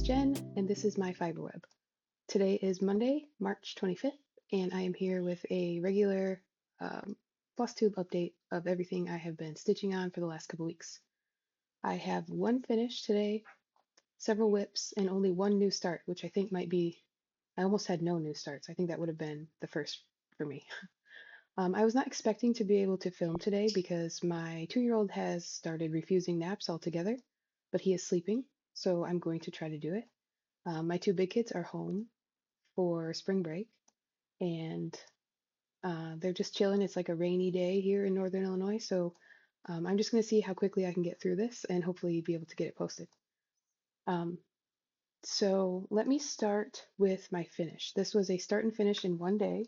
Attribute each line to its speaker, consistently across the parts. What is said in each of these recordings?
Speaker 1: Jen, and this is my Fiberweb. Today is Monday, March 25th, and I am here with a regular Flosstube update of everything I have been stitching on for the last couple weeks. I have one finish today, several whips, and only one new start, which I think might be, I almost had no new starts. I think that would have been the first for me. I was not expecting to be able to film today because my 2-year-old has started refusing naps altogether, but he is sleeping, so I'm going to try to do it. My 2 big kids are home for spring break, and they're just chilling. It's like a rainy day here in Northern Illinois, so I'm just going to see how quickly I can get through this and hopefully be able to get it posted. So let me start with my finish. This was a start and finish in one day.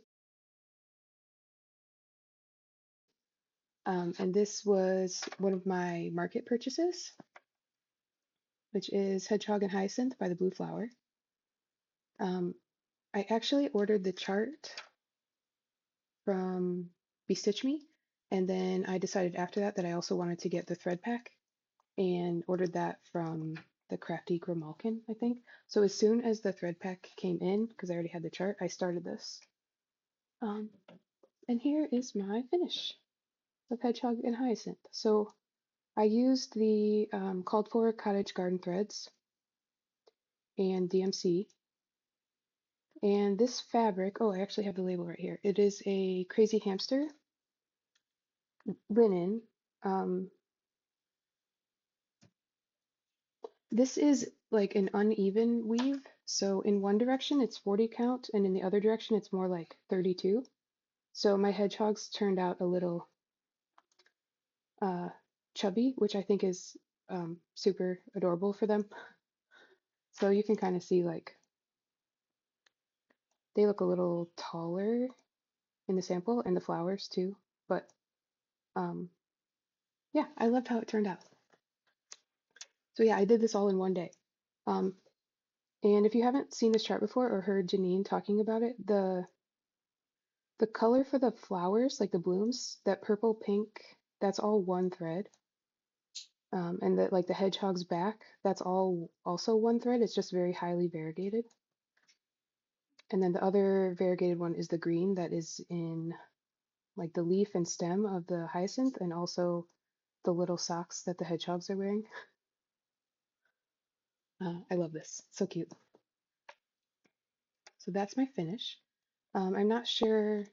Speaker 1: And this was one of my market purchases, which is Hedgehog and Hyacinth by the Blue Flower. I actually ordered the chart from Bestitch Me, and then I decided after that that I also wanted to get the thread pack and ordered that from the Crafty Grimalkin, I think. So as soon as the thread pack came in, because I already had the chart, I started this. And here is my finish of Hedgehog and Hyacinth. So I used the called for Cottage garden threads and DMC. And this fabric, oh, I actually have the label right here. It is a Crazy Hamster linen. This is like an uneven weave. So in one direction it's 40 count, and in the other direction it's more like 32. So my hedgehogs turned out a little chubby, which I think is super adorable for them. So you can kind of see like they look a little taller in the sample, and the flowers too. But yeah, I loved how it turned out. So yeah, I did this all in one day. And if you haven't seen this chart before or heard Jeannine talking about it, the color for the flowers, like the blooms, that purple, pink, that's all one thread. And the hedgehog's back, that's all also one thread. It's just very highly variegated. And then the other variegated one is the green that is in like the leaf and stem of the hyacinth, and also the little socks that the hedgehogs are wearing. I love this. So cute. So that's my finish. I'm not sure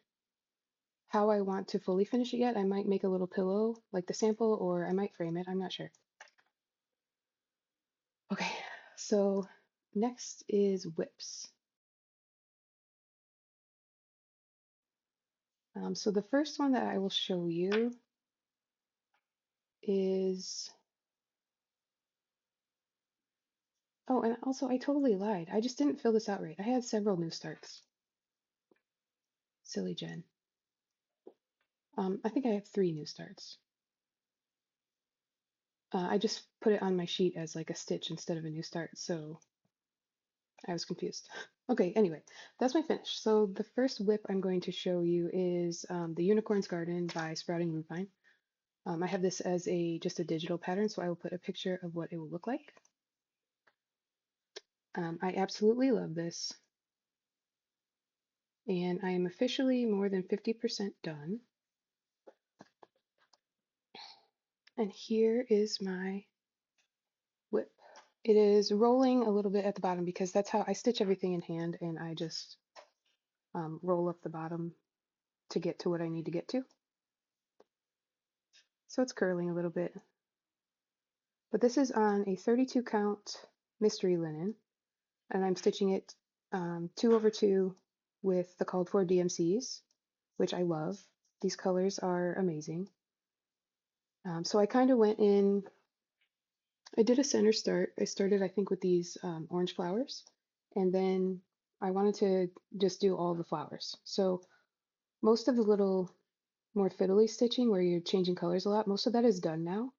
Speaker 1: how I want to fully finish it yet. I might make a little pillow like the sample, or I might frame it. I'm not sure. Okay, so next is whips. So the first one that I will show you is, oh, and also I totally lied. I just didn't fill this out right. I had several new starts. Silly Jen. I think I have 3 new starts. I just put it on my sheet as like a stitch instead of a new start, so I was confused. Okay, anyway, that's my finish. So the first whip I'm going to show you is the Unicorn's Garden by Sprouting Lupine. I have this as just a digital pattern, so I will put a picture of what it will look like. I absolutely love this, and I am officially more than 50% done. And here is my whip. It is rolling a little bit at the bottom because that's how I stitch everything in hand, and I just roll up the bottom to get to what I need to get to. So it's curling a little bit. But this is on a 32 count mystery linen, and I'm stitching it 2/2 with the called for DMCs, which I love. These colors are amazing. So I kind of went in, I did a center start. I started, I think, with these orange flowers, and then I wanted to just do all the flowers. So most of the little more fiddly stitching where you're changing colors a lot, most of that is done now.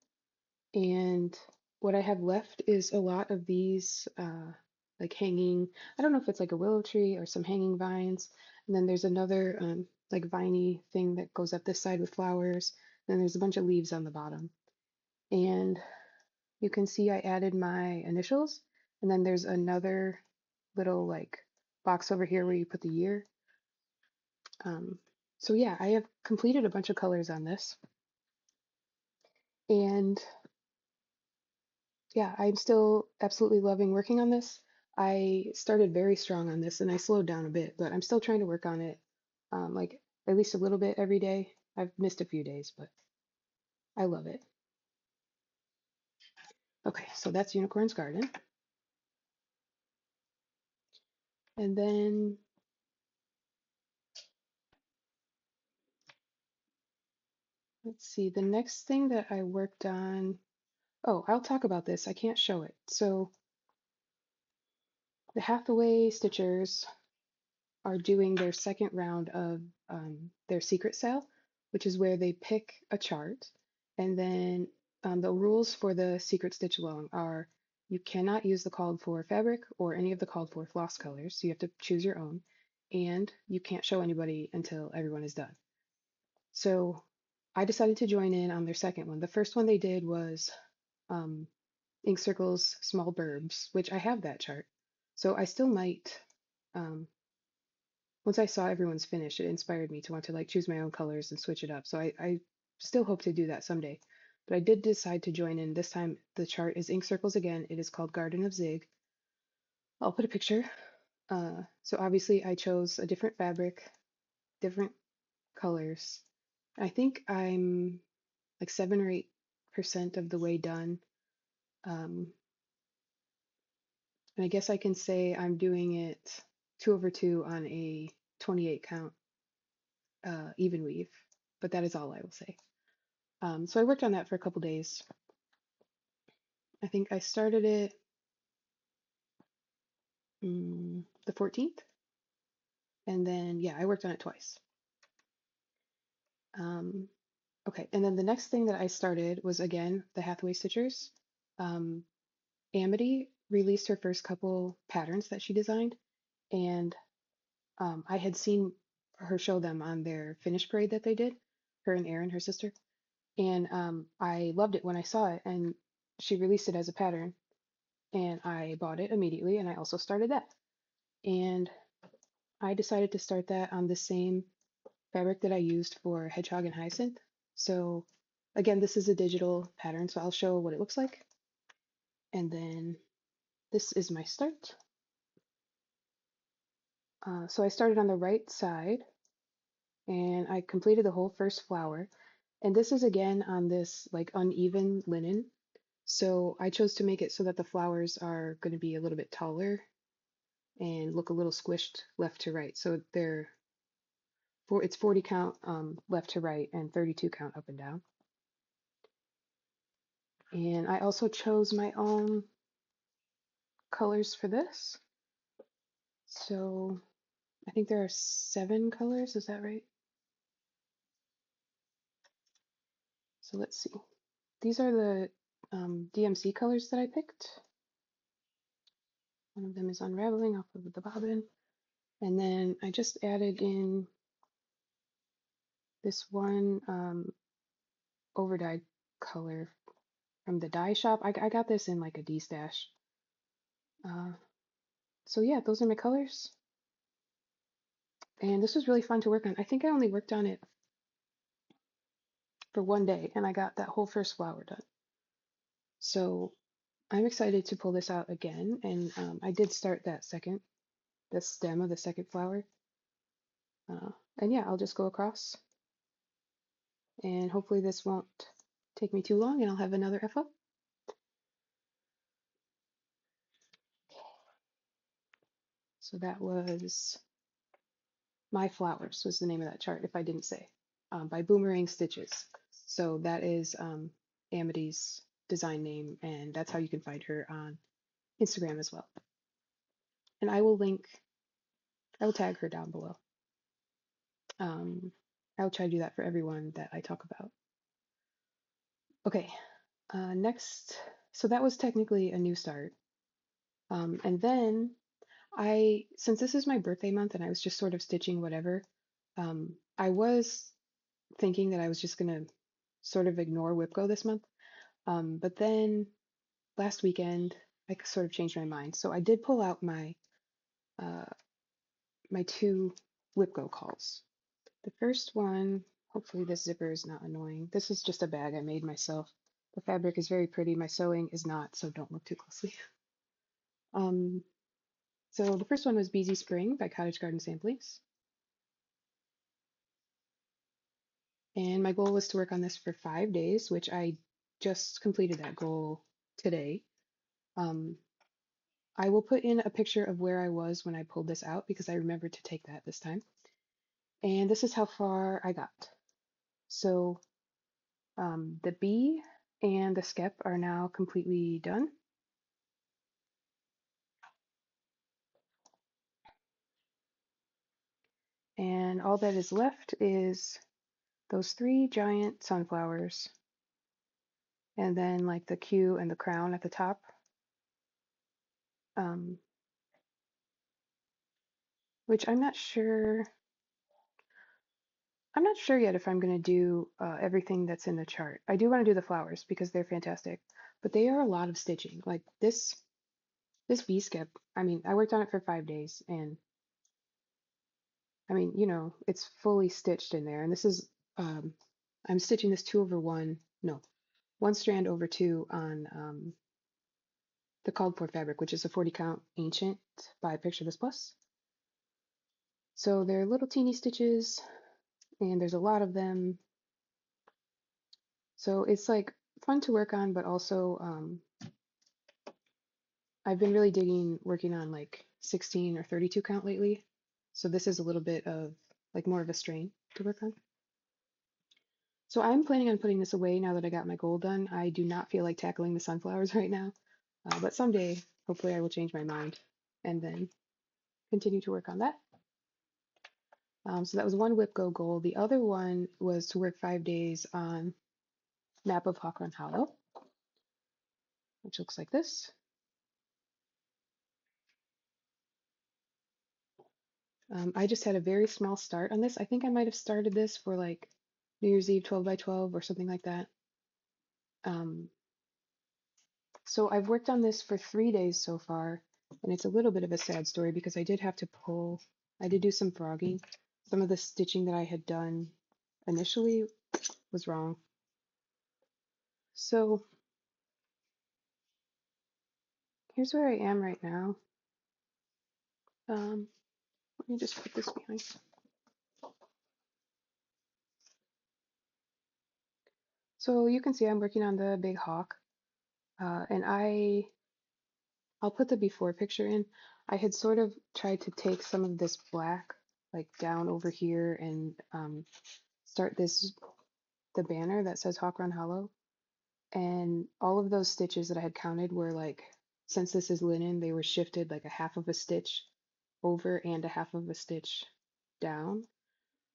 Speaker 1: And what I have left is a lot of these like hanging, I don't know if it's like a willow tree or some hanging vines. And then there's another like viney thing that goes up this side with flowers. Then there's a bunch of leaves on the bottom. And you can see I added my initials, And then there's another little like box over here where you put the year. Um, so yeah, I have completed a bunch of colors on this. And yeah, I'm still absolutely loving working on this. I started very strong on this and I slowed down a bit, but I'm still trying to work on it like at least a little bit every day. I've missed a few days, but I love it. Okay, so that's Unicorn's Garden. And then let's see, the next thing that I worked on, oh, I'll talk about this. I can't show it. So the Hathaway Stitchers are doing their second round of their secret sale, which is where they pick a chart. And then the rules for the secret stitch along are you cannot use the called for fabric or any of the called for floss colors. So you have to choose your own. And you can't show anybody until everyone is done. So I decided to join in on their second one. The first one they did was um, ink circles, small burbs, which I have that chart. So I still might um, once I saw everyone's finish, it inspired me to want to like choose my own colors and switch it up. So I still hope to do that someday. But I did decide to join in. This time the chart is ink circles again. It is called Garden of Zig. I'll put a picture. So obviously I chose a different fabric, different colors. I think I'm like 7 or 8% of the way done. And I guess I can say I'm doing it 2/2 on a 28 count even weave, but that is all I will say. So I worked on that for a couple days. I think I started it the 14th, and then yeah, I worked on it twice. Um, okay, and then the next thing that I started was again the Hathaway Stitchers. Um, Amity released her first couple patterns that she designed, and I had seen her show them on their finish parade that they did, her and Erinn, her sister, and I loved it when I saw it, and she released it as a pattern, and I bought it immediately, and I also started that. And I decided to start that on the same fabric that I used for Hedgehog and Hyacinth. So again, this is a digital pattern, so I'll show what it looks like. And then this is my start. So I started on the right side and I completed the whole first flower. And this is again on this like uneven linen. So I chose to make it so that the flowers are going to be a little bit taller and look a little squished left to right. So it's 40 count left to right and 32 count up and down. And I also chose my own colors for this. So I think there are 7 colors, is that right? So let's see. These are the DMC colors that I picked. One of them is unraveling off of the bobbin. And then I just added in this one overdyed color from the dye shop. I got this in like a D stash. Uh, so yeah, those are my colors. And this was really fun to work on. I think I only worked on it for one day and I got that whole first flower done. So I'm excited to pull this out again. And I did start the stem of the second flower. Uh, and yeah, I'll just go across and hopefully this won't take me too long and I'll have another FO. So that was My Flowers was the name of that chart, if I didn't say, by Boomerang Stitches. So that is Amity's design name, and that's how you can find her on Instagram as well. And I will tag her down below. I'll try to do that for everyone that I talk about. Okay, next, so that was technically a new start. And then since this is my birthday month and I was just sort of stitching whatever, I was thinking that I was just gonna sort of ignore WIPGO this month. But then last weekend, I sort of changed my mind. So I did pull out my uh, my two Whipco calls. The first one, hopefully this zipper is not annoying. This is just a bag I made myself. The fabric is very pretty. My sewing is not, so don't look too closely. Um, so the first one was Beezy Spring by Cottage Garden Samplings. And my goal was to work on this for 5 days, which I just completed that goal today. Um, I will put in a picture of where I was when I pulled this out because I remembered to take that this time. And this is how far I got. So the bee and the skep are now completely done. And all that is left is those 3 giant sunflowers and then like the queue and the crown at the top. Um, which I'm not sure yet if I'm going to do everything that's in the chart. I do want to do the flowers because they're fantastic, but they are a lot of stitching. Like this bee skip, I mean, I worked on it for 5 days and I mean, you know, it's fully stitched in there. And this is, I'm stitching this 2 over 1, no, 1 strand over 2 on the called for fabric, which is a 40 count ancient by Picture This Plus. So they're little teeny stitches and there's a lot of them. So it's like fun to work on, but also I've been really digging working on like 16 or 32 count lately. So this is a little bit of like more of a strain to work on. So I'm planning on putting this away now that I got my goal done. I do not feel like tackling the sunflowers right now, but someday hopefully I will change my mind and then continue to work on that. So that was one WIPGO goal. The other one was to work 5 days on Map of Hawk Run Hollow, which looks like this. I just had a very small start on this. I think I might have started this for like New Year's Eve 12 by 12 or something like that. So I've worked on this for 3 days so far, and it's a little bit of a sad story because I did have to pull, I did do some frogging. Some of the stitching that I had done initially was wrong. So here's where I am right now. Let me just put this behind. So you can see I'm working on the big hawk, and I'll put the before picture in. I had sort of tried to take some of this black, like down over here, and start the banner that says Hawk Run Hollow. And all of those stitches that I had counted were like, since this is linen, they were shifted like a half of a stitch over and a half of a stitch down.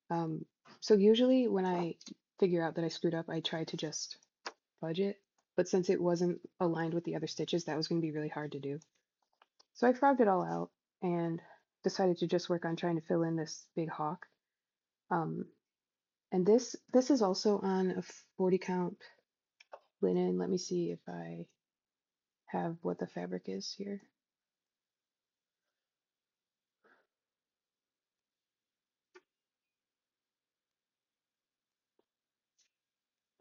Speaker 1: Um, so usually when I figure out that I screwed up, I try to just fudge it. But since it wasn't aligned with the other stitches, that was going to be really hard to do. So I frogged it all out and decided to just work on trying to fill in this big hawk. Um, and this is also on a 40 count linen. Let me see if I have what the fabric is here.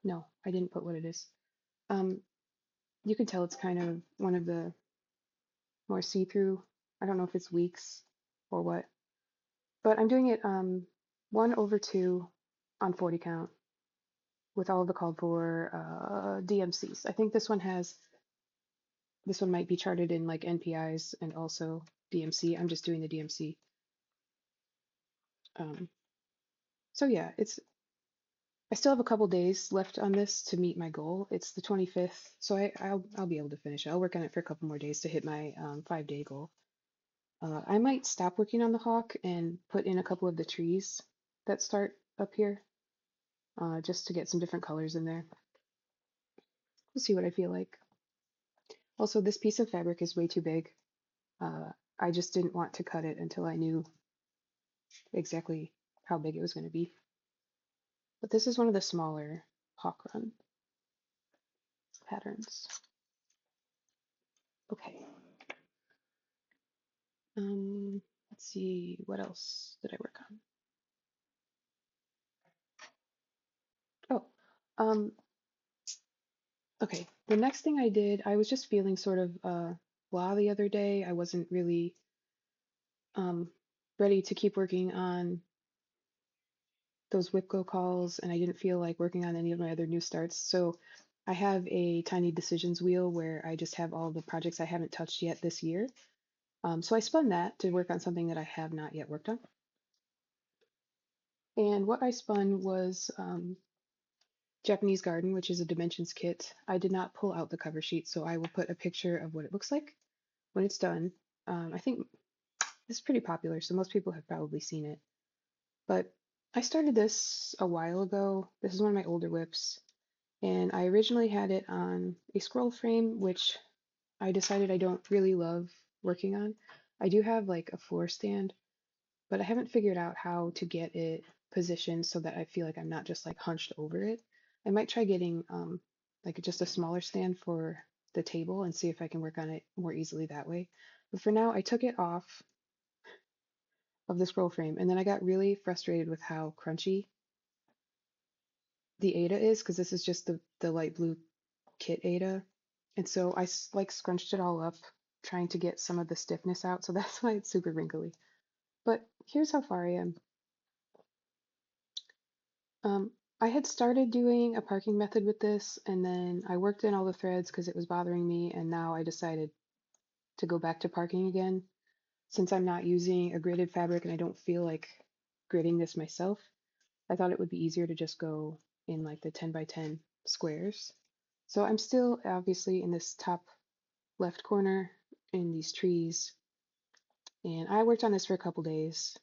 Speaker 1: No, I didn't put what it is. Um, you can tell it's kind of one of the more see-through. I don't know if it's weeks or what, but I'm doing it 1 over 2 on 40 count with all of the called for DMCs. I think this one might be charted in like NPIs and also DMC. I'm just doing the DMC. So yeah, I still have a couple days left on this to meet my goal. It's the 25th, so I'll be able to finish it. I'll work on it for a couple more days to hit my 5-day goal. I might stop working on the hawk and put in a couple of the trees that start up here, just to get some different colors in there. We'll see what I feel like. Also, this piece of fabric is way too big. I just didn't want to cut it until I knew exactly how big it was going to be. But this is one of the smaller hawk run patterns. Okay. Let's see, what else did I work on? Oh, okay. The next thing I did, I was just feeling sort of blah the other day. I wasn't really um ready to keep working on those Whipco calls, and I didn't feel like working on any of my other new starts. So I have a tiny decisions wheel where I just have all the projects I haven't touched yet this year. So I spun that to work on something that I have not yet worked on. And what I spun was Japanese Garden, which is a dimensions kit. I did not pull out the cover sheet, so I will put a picture of what it looks like when it's done. I think it's pretty popular, so most people have probably seen it. But I started this a while ago. This is one of my older whips, and I originally had it on a scroll frame, which I decided I don't really love working on. I do have like a floor stand, but I haven't figured out how to get it positioned so that I feel like I'm not just like hunched over it. I might try getting like just a smaller stand for the table and see if I can work on it more easily that way. But for now, I took it off of the scroll frame, and then I got really frustrated with how crunchy the Ada is, because this is just the light blue kit Ada. And so I like scrunched it all up, trying to get some of the stiffness out. So that's why it's super wrinkly. But here's how far I am. Um, I had started doing a parking method with this, and then I worked in all the threads because it was bothering me, and now I decided to go back to parking again. Since I'm not using a gridded fabric and I don't feel like gridding this myself, I thought it would be easier to just go in like the 10 by 10 squares. So I'm still obviously in this top left corner in these trees, and I worked on this for a couple days.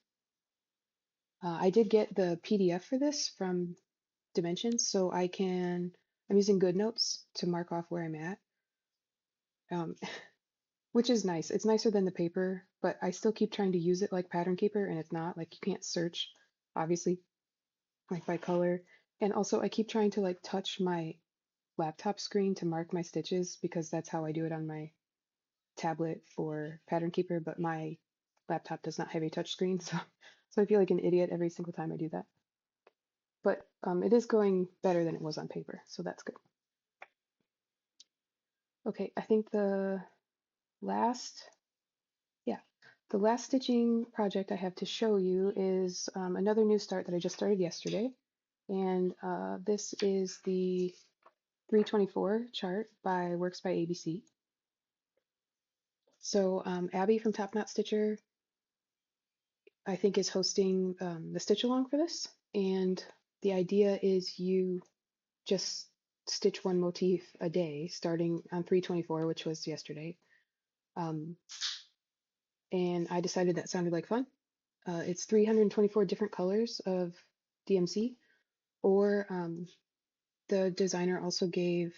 Speaker 1: I did get the PDF for this from Dimensions, so I'm using GoodNotes to mark off where I'm at, um, which is nice. It's nicer than the paper, but I still keep trying to use it like Pattern Keeper, and it's not. Like, you can't search, obviously, like by color. And also, I keep trying to like touch my laptop screen to mark my stitches because that's how I do it on my tablet for Pattern Keeper, but my laptop does not have a touch screen, so I feel like an idiot every single time I do that. But it is going better than it was on paper, so that's good. Okay, I think last, yeah, the last stitching project I have to show you is another new start that I just started yesterday. And this is the 324 chart by Works by ABC. So Abby from Top Knot Stitcher, I think, is hosting the stitch along for this. And the idea is you just stitch one motif a day, starting on 324, which was yesterday. Um, and I decided that sounded like fun. It's 324 different colors of DMC, or the designer also gave,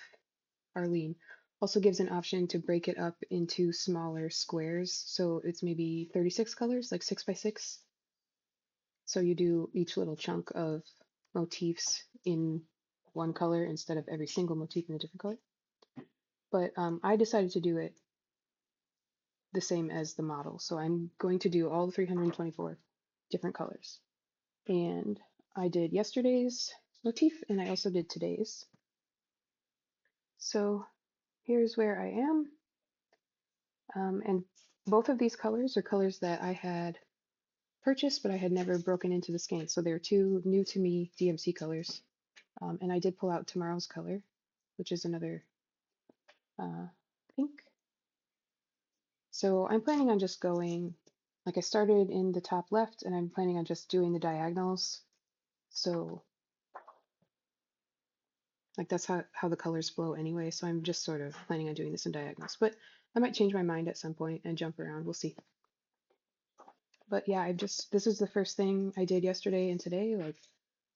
Speaker 1: Arlene, also gives an option to break it up into smaller squares. So it's maybe 36 colors, like 6 by 6. So you do each little chunk of motifs in one color instead of every single motif in a different color. But I decided to do it the same as the model. So I'm going to do all the 324 different colors. And I did yesterday's motif and I also did today's. So here's where I am. And both of these colors are colors that I had purchased, but I had never broken into the skein. So they're two new to me DMC colors. And I did pull out tomorrow's color, which is another pink. So I'm planning on just going, like, I started in the top left and I'm planning on just doing the diagonals. So like that's how the colors flow anyway. So I'm just sort of planning on doing this in diagonals, but I might change my mind at some point and jump around. We'll see. But yeah, this is the first thing I did yesterday and today, like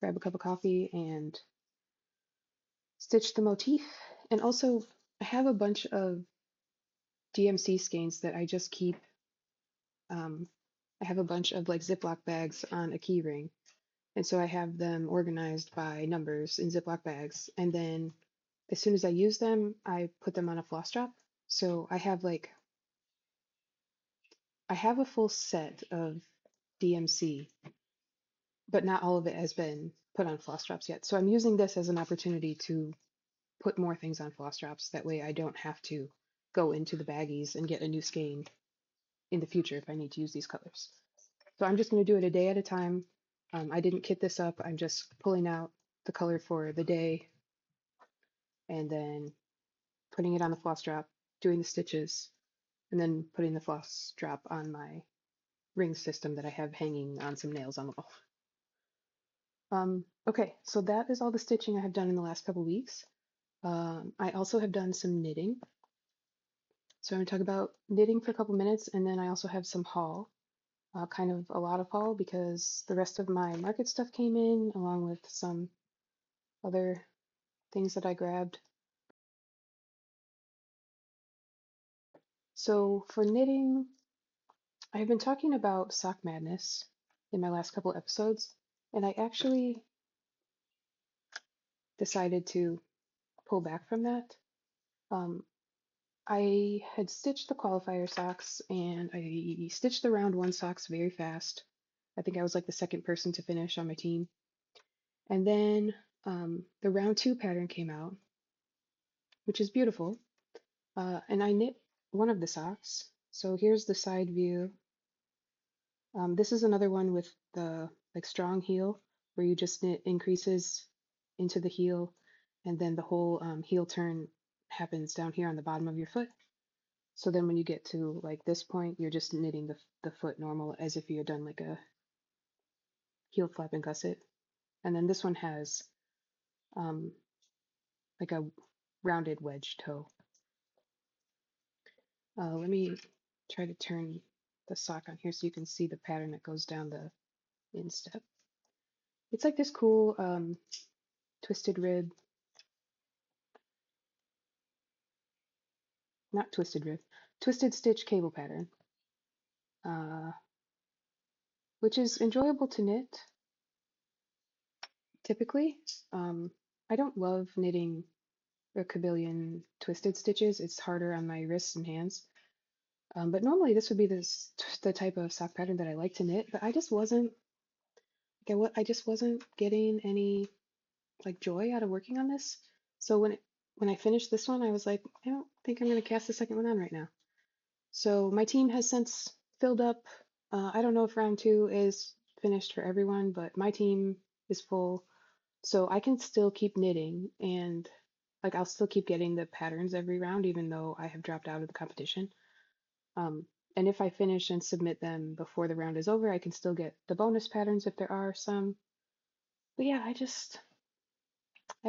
Speaker 1: grab a cup of coffee and stitch the motif. And also I have a bunch of DMC skeins that I just keep. I have a bunch of like Ziploc bags on a key ring. And so I have them organized by numbers in Ziploc bags. And then as soon as I use them, I put them on a floss drop. So I have a full set of DMC, but not all of it has been put on floss drops yet. So I'm using this as an opportunity to put more things on floss drops. That way I don't have to go into the baggies and get a new skein in the future if I need to use these colors. So I'm just going to do it a day at a time. I didn't kit this up. I'm just pulling out the color for the day and then putting it on the floss drop, doing the stitches, and then putting the floss drop on my ring system that I have hanging on some nails on the wall. Okay, so that is all the stitching I have done in the last couple weeks. I also have done some knitting. So I'm going to talk about knitting for a couple minutes, and then I also have some haul, kind of a lot of haul because the rest of my market stuff came in along with some other things that I grabbed. So for knitting, I've been talking about sock madness in my last couple episodes, and I actually decided to pull back from that. Um, I had stitched the qualifier socks and I stitched the round one socks very fast. I think I was like the second person to finish on my team. And then the round two pattern came out, which is beautiful. And I knit one of the socks. So here's the side view. This is another one with the like strong heel where you just knit increases into the heel and then the whole heel turn happens down here on the bottom of your foot. So then when you get to like this point, you're just knitting the foot normal as if you had done like a heel flap and gusset. And then this one has um, like a rounded wedge toe. Let me try to turn the sock on here so you can see the pattern that goes down the instep. It's like this cool twisted rib, not twisted rib, twisted stitch cable pattern, uh, which is enjoyable to knit typically. I don't love knitting a kabillion twisted stitches. It's harder on my wrists and hands. But normally this would be the type of sock pattern that I like to knit, but I just wasn't I just wasn't getting any like joy out of working on this. So when I finished this one, I was like, I don't think I'm gonna cast the second one on right now. So my team has since filled up. I don't know if round two is finished for everyone, but my team is full. So I can still keep knitting and like I'll still keep getting the patterns every round, even though I have dropped out of the competition. Um, and if I finish and submit them before the round is over, I can still get the bonus patterns if there are some. But yeah, I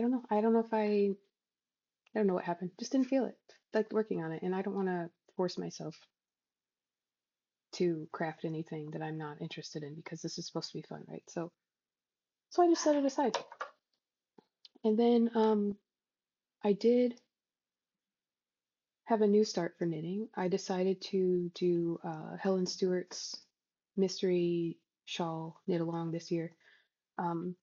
Speaker 1: don't know. I don't know what happened. Just didn't feel it. Like working on it, and I don't want to force myself to craft anything that I'm not interested in because this is supposed to be fun, right? So I just set it aside. And then I did have a new start for knitting. I decided to do Helen Stewart's mystery shawl knit along this year. Um,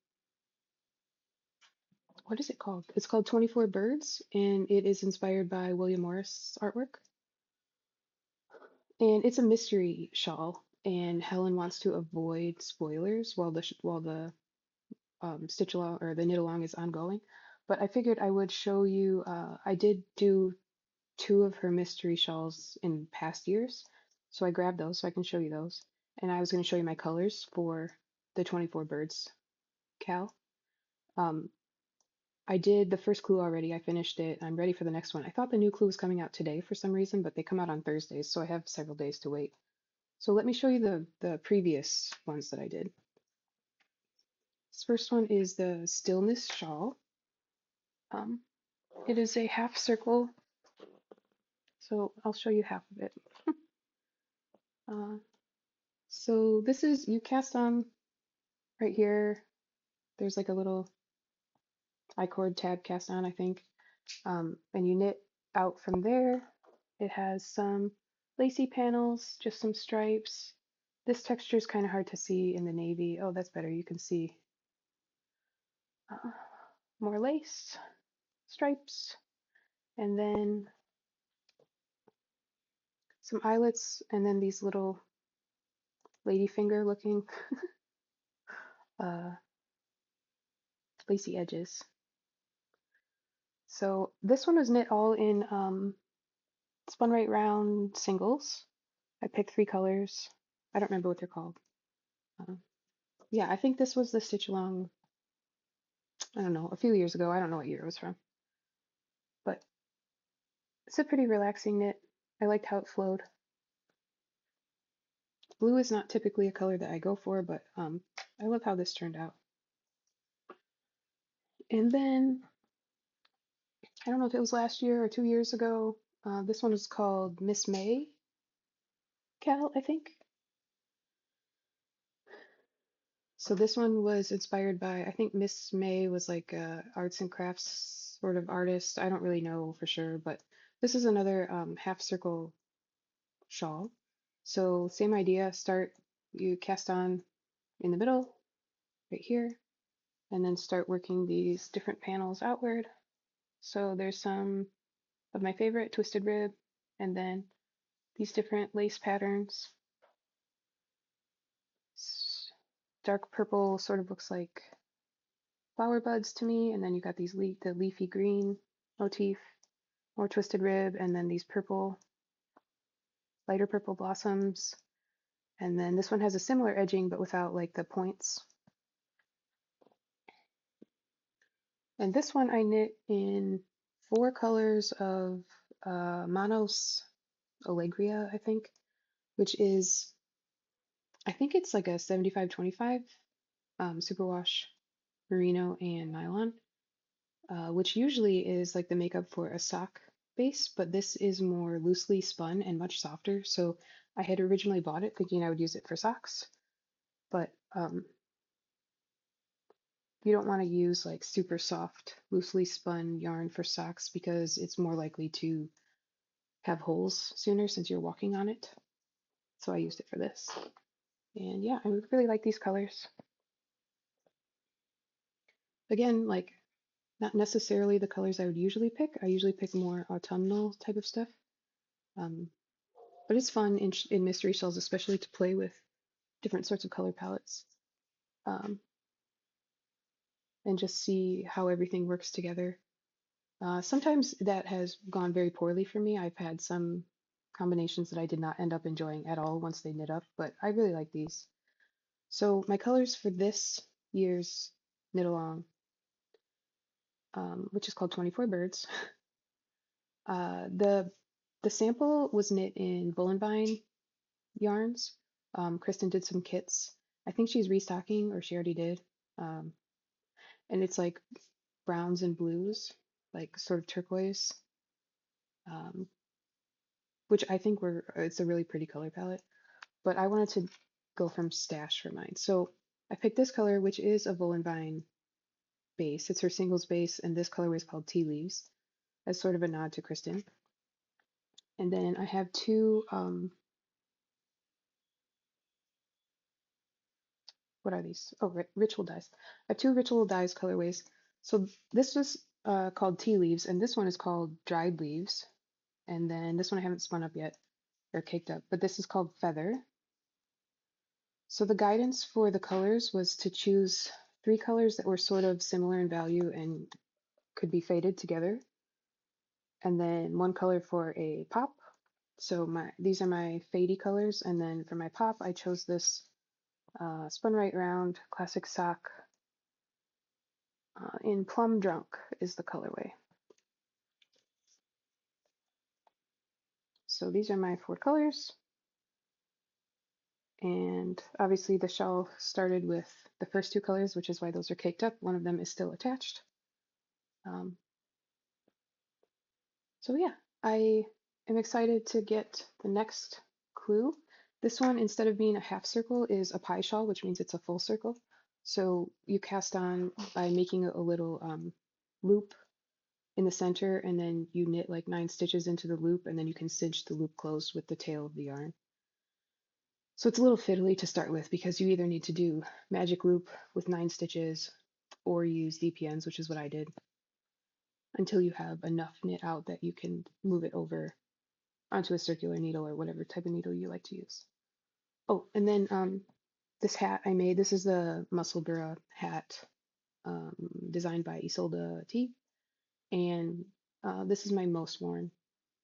Speaker 1: what is it called? It's called 24 Birds, and it is inspired by William Morris artwork. And it's a mystery shawl, and Helen wants to avoid spoilers while the stitch along or the knit along is ongoing. But I figured I would show you. I did do two of her mystery shawls in past years, so I grabbed those so I can show you those. And I was going to show you my colors for the 24 Birds cal. Um, I did the first clue already. I finished it. I'm ready for the next one. I thought the new clue was coming out today for some reason, but they come out on Thursdays, so I have several days to wait. So let me show you the previous ones that I did. This first one is the Stillness shawl. Um, it is a half circle, so I'll show you half of it. So this is, you cast on right here. There's like a little I-cord tab cast on, I think. And you knit out from there. It has some lacy panels, just some stripes. This texture is kind of hard to see in the navy. Oh, that's better. You can see more lace, stripes, and then some eyelets, and then these little ladyfinger looking uh, lacy edges. So this one was knit all in spun right round singles. I picked 3 colors. I don't remember what they're called. Uh, yeah, I think this was the stitch along, I don't know, a few years ago. I don't know what year it was from. But it's a pretty relaxing knit. I liked how it flowed. Blue is not typically a color that I go for, but I love how this turned out. And then, I don't know if it was last year or 2 years ago, this one is called Miss May Cal, I think. So this one was inspired by, I think Miss May was like a arts and crafts sort of artist. I don't really know for sure, but this is another half circle shawl. So same idea, you cast on in the middle, right here, and then start working these different panels outward. So there's some of my favorite twisted rib, and then these different lace patterns. Dark purple sort of looks like flower buds to me, and then you got the leafy green motif, more twisted rib, and then these lighter purple blossoms. And then this one has a similar edging, but without like the points. And this one I knit in 4 colors of Manos Allegria, I think, which is, I think it's like a 75-25 superwash merino and nylon, which usually is like the makeup for a sock base, but this is more loosely spun and much softer. So I had originally bought it thinking I would use it for socks, but you don't want to use like super soft, loosely spun yarn for socks because it's more likely to have holes sooner since you're walking on it. So I used it for this. And yeah, I really like these colors. Again, like not necessarily the colors I would usually pick. I usually pick more autumnal type of stuff. But it's fun in mystery shells, especially to play with different sorts of color palettes um, and just see how everything works together. Sometimes that has gone very poorly for me. I've had some combinations that I did not end up enjoying at all once they knit up, but I really like these. So my colors for this year's knit along, which is called 24 Birds, the sample was knit in Bull Vine yarns. Kristen did some kits. I think she's restocking, or she already did. Um, and it's like browns and blues, like sort of turquoise, um, which I think it's a really pretty color palette. But I wanted to go from Stash for mine. So I picked this color, which is a Bull Vine base. It's her singles base, and this colorway is called Tea Leaves, as sort of a nod to Kristen. And then I have 2, what are these? Oh, Ritual Dyes. I have 2 Ritual Dyes colorways. So this was called Tea Leaves, and this one is called Dried Leaves. And then this one I haven't spun up yet, or caked up, but this is called Feather. So the guidance for the colors was to choose 3 colors that were sort of similar in value and could be faded together. And then 1 color for a pop. So these are my fadey colors. And then for my pop, I chose this spun right round classic sock in Plum Drunk is the colorway. So these are my 4 colors. And obviously the shawl started with the first 2 colors, which is why those are caked up. One of them is still attached. Um, so yeah, I am excited to get the next clue. This one, instead of being a half circle, is a pie shawl, which means it's a full circle. So you cast on by making a little loop in the center, and then you knit like 9 stitches into the loop, and then you can cinch the loop closed with the tail of the yarn. So it's a little fiddly to start with because you either need to do magic loop with 9 stitches or use DPNs, which is what I did, until you have enough knit out that you can move it over onto a circular needle or whatever type of needle you like to use. Oh, and then this hat I made, this is the Musselburgh hat designed by Ysolda Teague, and this is my most worn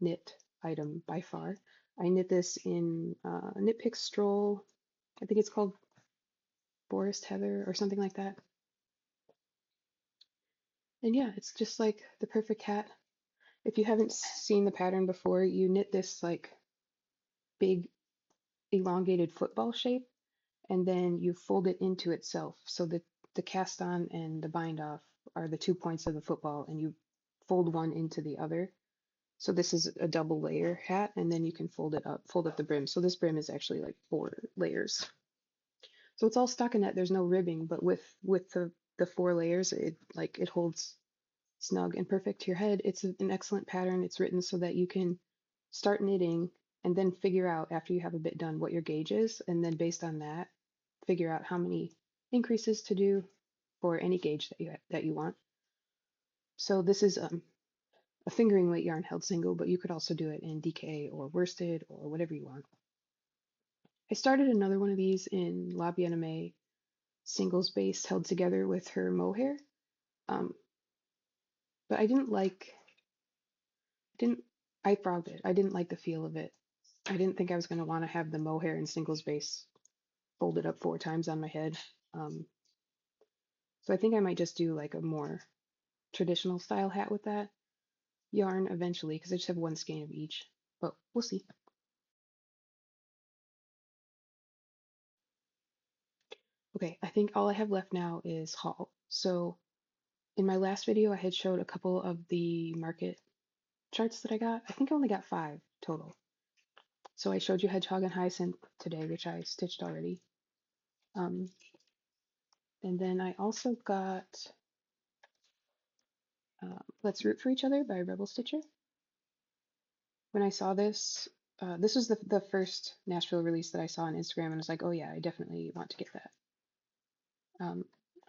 Speaker 1: knit item by far. I knit this in Knit Pick Stroll. I think it's called Forest Heather or something like that. And yeah, it's just like the perfect hat. If you haven't seen the pattern before, you knit this like big elongated football shape, and then you fold it into itself. So the cast on and the bind off are the 2 points of the football, and you fold one into the other. So this is a double layer hat, and then you can fold it up, fold up the brim. So this brim is actually like 4 layers. So it's all stockinette. There's no ribbing, but with the 4 layers, it holds snug and perfect to your head. It's an excellent pattern. It's written so that you can start knitting and then figure out after you have a bit done what your gauge is, and then based on that, figure out how many increases to do for any gauge that you want. So this is a fingering weight yarn held single, but you could also do it in DK or worsted or whatever you want. I started another one of these in La Bien-Aimée singles base held together with her mohair, um, but I frogged it. I didn't like the feel of it. I didn't think I was going to want to have the mohair in singles base folded up 4 times on my head. Um, so I think I might just do like a more traditional style hat with that yarn eventually, because I just have one skein of each, but we'll see. Okay, I think all I have left now is haul. So in my last video, I had showed a couple of the market charts that I got. I think I only got 5 total. So I showed you Hedgehog and Hyacinth today, which I stitched already. Um, and then I also got Let's Root for Each Other by Rebel Stitcher. When I saw this, this was the first Nashville release that I saw on Instagram, and I was like, oh yeah, I definitely want to get that.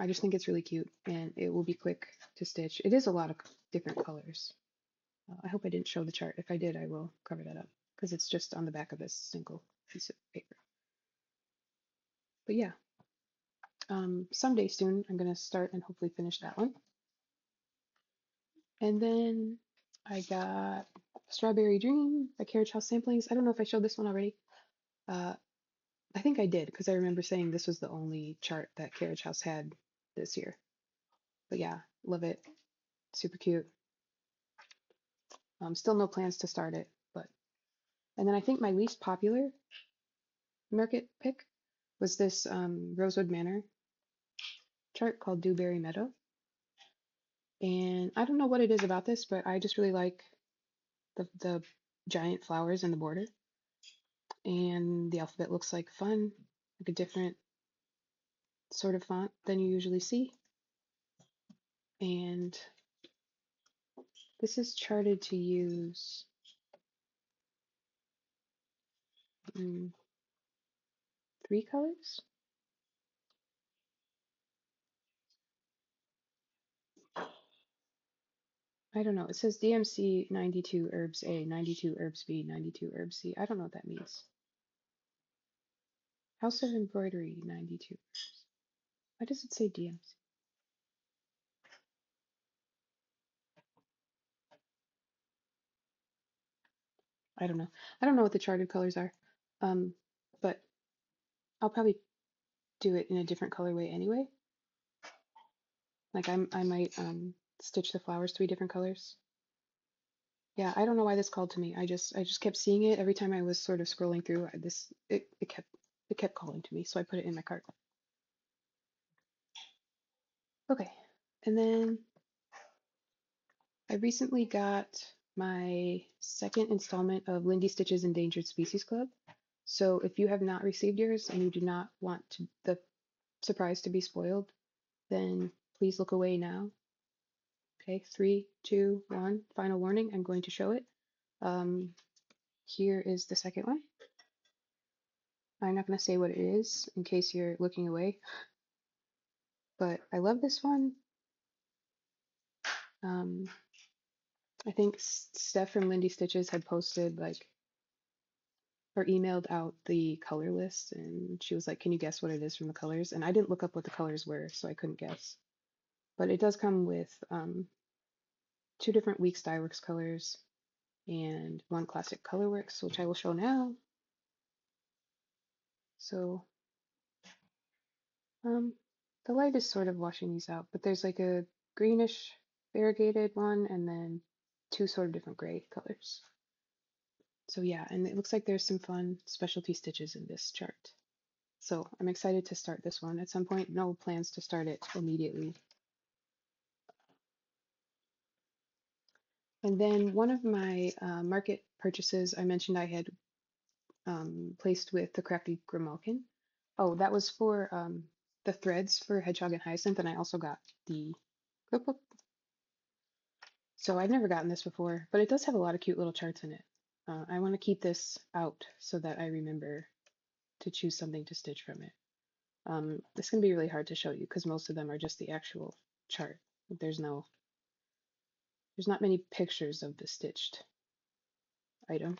Speaker 1: I just think it's really cute, and it will be quick to stitch. It is a lot of different colors. I hope I didn't show the chart. If I did, I will cover that up, because it's just on the back of this single piece of paper. But yeah, someday soon, I'm going to start and hopefully finish that one. And then I got Strawberry Dream by Carriage House Samplings. I don't know if I showed this one already. I think I did, because I remember saying this was the only chart that Carriage House had this year. But yeah, love it. Super cute. Still no plans to start it, but. And then I think my least popular market pick was this Rosewood Manor chart called Dewberry Meadow. And I don't know what it is about this, but I just really like the giant flowers in the border. And the alphabet looks like fun, like a different sort of font than you usually see. And this is charted to use 3 colors. I don't know. It says DMC 92 herbs A, 92 herbs B, 92 herbs C. I don't know what that means. House of Embroidery 92 herbs. Why does it say DMC? I don't know. I don't know what the charted colors are. But I'll probably do it in a different colorway anyway. Like I might stitch the flowers 3 different colors. Yeah, I don't know why this called to me. I just kept seeing it every time I was sort of scrolling through. It kept calling to me, so I put it in my cart. Okay, and then I recently got my second installment of Lindy Stitch's Endangered Species Club. So if you have not received yours and you do not want the surprise to be spoiled, then please look away now. Okay, 3, 2, 1, final warning. I'm going to show it. Here is the second one. I'm not going to say what it is in case you're looking away, but I love this one. I think Steph from Lindy Stitches had posted like or emailed out the color list, and she was like, "Can you guess what it is from the colors?" And I didn't look up what the colors were, so I couldn't guess. But it does come with two different Weeks Dye Works colors and one classic Colorworks, which I will show now. So the light is sort of washing these out, but there's like a greenish variegated one and then two sort of different gray colors. So yeah, and it looks like there's some fun specialty stitches in this chart. So I'm excited to start this one at some point. No plans to start it immediately. And then one of my market purchases I mentioned I had placed with the Crafty Grimalkin. Oh, that was for the threads for Hedgehog and Hyacinth, and I also got the cookbook. So I've never gotten this before, but it does have a lot of cute little charts in it. I want to keep this out so that I remember to choose something to stitch from it. This can be really hard to show you because most of them are just the actual chart. There's not many pictures of the stitched item,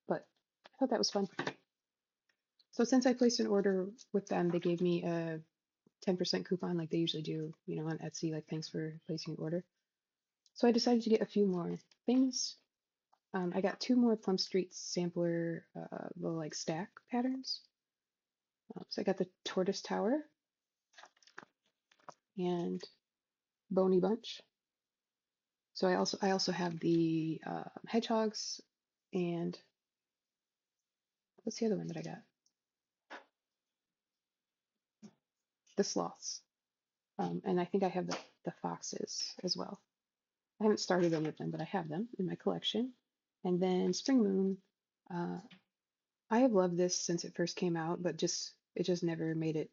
Speaker 1: but I thought that was fun. So since I placed an order with them, they gave me a 10% coupon like they usually do, on Etsy, like thanks for placing an order. So I decided to get a few more things. I got two more Plum Street sampler, the like stack patterns. So I got the Tortoise Tower and Bony Bunch. So I also have the Hedgehogs and what's the other one that I got? The Sloths. And I think I have the Foxes as well. I haven't started them with them, but I have them in my collection. And then Spring Moon. I have loved this since it first came out, but it just never made it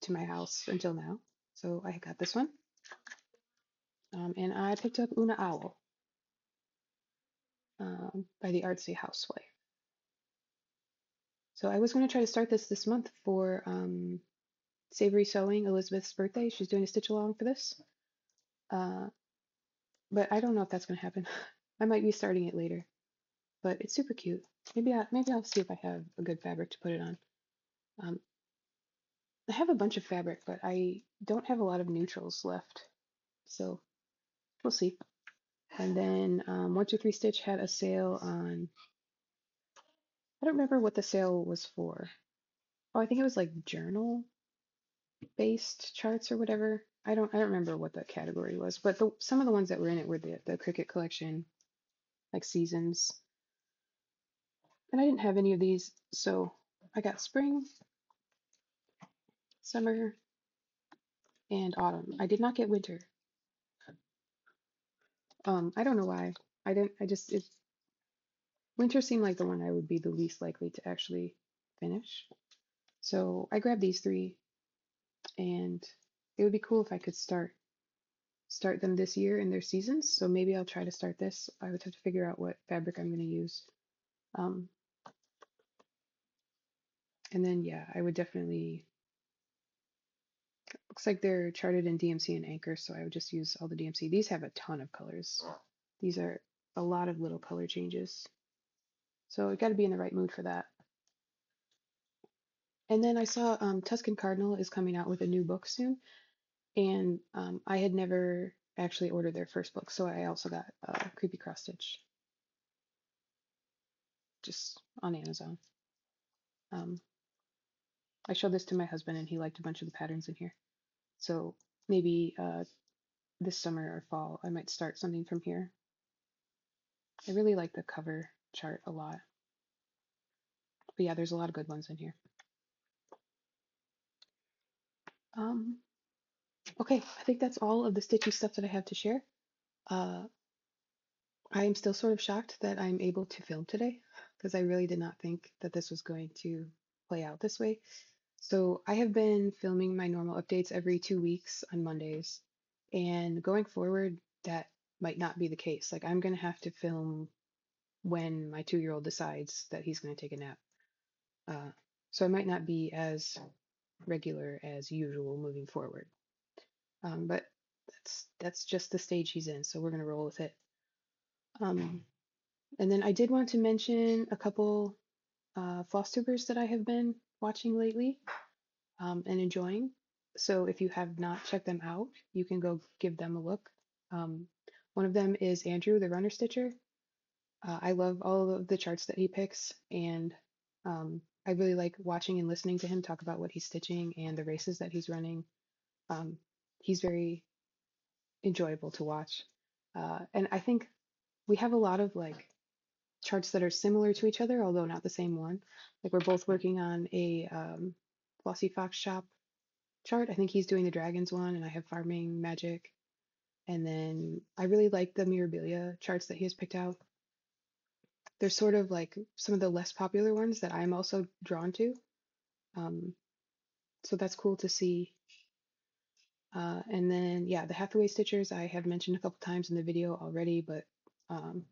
Speaker 1: to my house until now. So I got this one. And I picked up Una Owl by the Artsy Housewife. So I was going to try to start this month for Savory Sewing, Elizabeth's birthday. She's doing a stitch along for this. But I don't know if that's going to happen. I might be starting it later, but it's super cute. Maybe I'll see if I have a good fabric to put it on. I have a bunch of fabric, but I don't have a lot of neutrals left, so we'll see. And then 123 Stitch had a sale on. I don't remember what the sale was for. Oh, I think it was like journal based charts or whatever. I don't remember what the category was, but some of the ones that were in it were the Cricut collection, like seasons. And I didn't have any of these, so I got spring, summer, and autumn. I did not get winter. I don't know why. I didn't. Winter seemed like the one I would be the least likely to actually finish. So I grabbed these three, and it would be cool if I could start them this year in their seasons. So maybe I'll try to start this. I would have to figure out what fabric I'm going to use. And then yeah, I would definitely. Looks like they're charted in DMC and Anchor, so I would just use all the DMC. These have a ton of colors. These are a lot of little color changes. So I got to be in the right mood for that. And then I saw Tuscan Cardinal is coming out with a new book soon, and I had never actually ordered their first book, so I also got Creepy Cross Stitch just on Amazon. I showed this to my husband, and he liked a bunch of the patterns in here. So maybe this summer or fall, I might start something from here. I really like the cover chart a lot. But yeah, there's a lot of good ones in here. Okay, I think that's all of the stitchy stuff that I have to share. I am still sort of shocked that I'm able to film today because I really did not think that this was going to play out this way. So I have been filming my normal updates every 2 weeks on Mondays, and going forward, that might not be the case. Like I'm gonna have to film when my 2-year-old decides that he's gonna take a nap. So I might not be as regular as usual moving forward. But that's just the stage he's in, so we're gonna roll with it. And then I did want to mention a couple Flosstubers that I have been watching lately and enjoying. So if you have not checked them out, you can go give them a look. Um, one of them is Andrew, the runner stitcher. I love all of the charts that he picks, and I really like watching and listening to him talk about what he's stitching and the races that he's running. Um, he's very enjoyable to watch. And I think we have a lot of like charts that are similar to each other, although not the same one. Like we're both working on a Flossy Fox shop chart. I think he's doing the dragons one, and I have farming magic. And then I really like the Mirabilia charts that he has picked out. They're sort of like some of the less popular ones that I'm also drawn to. Um, so that's cool to see. And then, yeah, the Hathaway Stitchers I have mentioned a couple times in the video already, but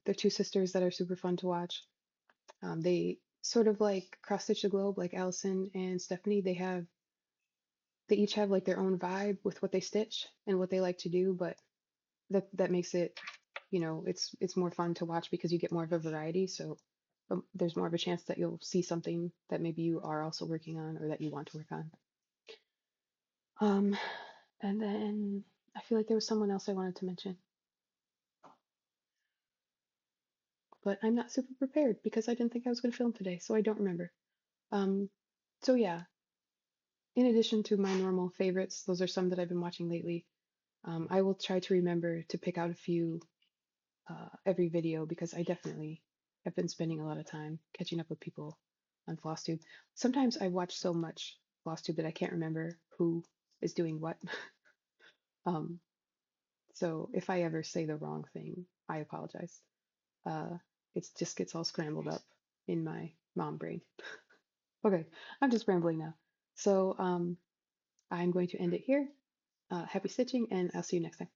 Speaker 1: they're two sisters that are super fun to watch. They sort of like cross stitch the globe, like Allison and Stephanie. They each have like their own vibe with what they stitch and what they like to do, but that makes it, it's more fun to watch because you get more of a variety. So there's more of a chance that you'll see something that maybe you are also working on or that you want to work on. Um, and then I feel like there was someone else I wanted to mention, but I'm not super prepared because I didn't think I was going to film today, so I don't remember. Um, so yeah, in addition to my normal favorites, those are some that I've been watching lately. I will try to remember to pick out a few every video because I definitely have been spending a lot of time catching up with people on Flosstube. Sometimes I watch so much Flosstube that I can't remember who is doing what. Um, so if I ever say the wrong thing, I apologize. Uh, it just gets all scrambled up in my mom brain. Okay, I'm just rambling now. So I'm going to end it here. Happy stitching, and I'll see you next time.